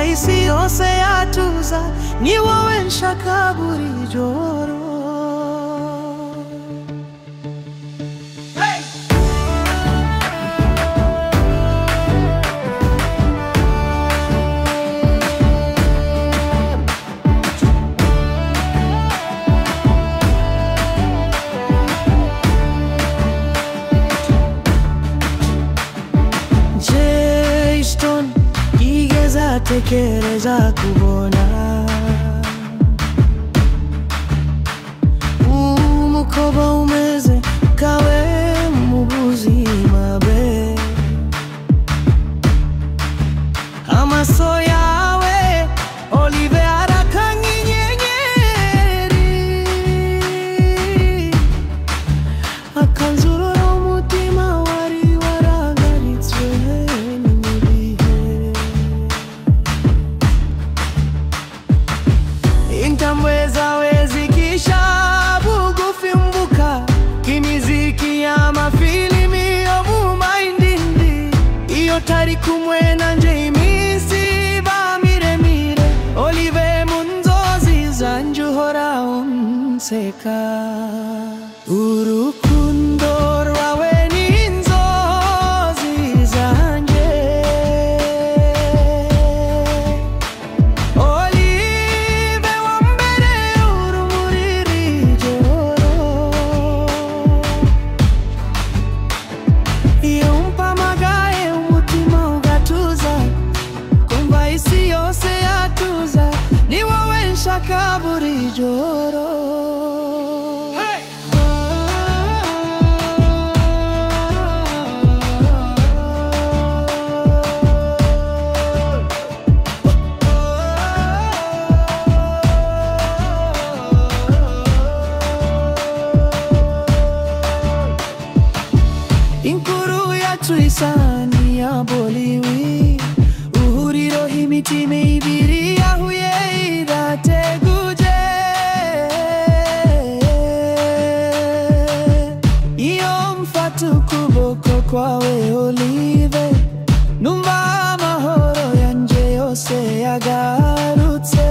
kumva isi yose yatuza, ni wowe nshaka buri joro. Tekereza kubona umukoba umeze kawe mu buzima bwe. Amaso yawe Olive araka nk'inyenyeri, akanzurura umutima wari waragaritswe n'ibihe. Intambwe zawe zikisha bugufi mbuka, kimiziki y'amafilimi yo mu mayindindi. Iyo tari kumwe nanje iminsi iba miremire. Olive mu nzozi zanje uhora unseka. Urukundo rwawe ni inzozi zanje. Nshaka buri joro. Hey! Inkuru yacu isa n'iyaboliwi, uhuriro h'imitima ibiri yahuye irateguje. Iyo mfata ukuboko kwawe Olive, numva amahoro yanje yose yagarutse.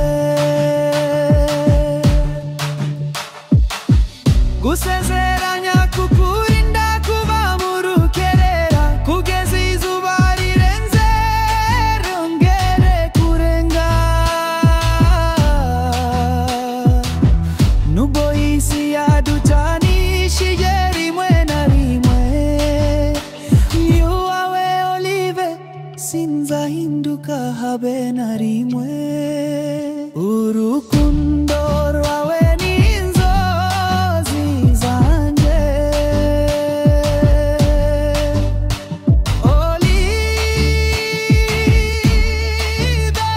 Gusezeranya kukurinda kuva mu rukerera, kugeza izuba rirenze rongere kurenga. Nubwo isi yadutanishije rimwe na rimwe, iyo wawe Olive sinzahinduka habe na rimwe. Urukundo rwawe ni inzozi zanje. Olive,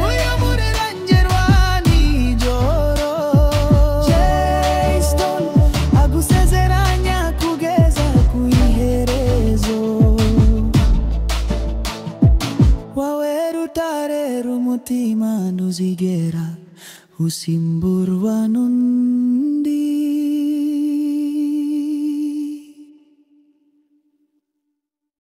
uyu mureranje rwa nijoro. Jason agusezeranya kugeza ku iherezo. Wawe rutare rumutima ntuzigera usimburwa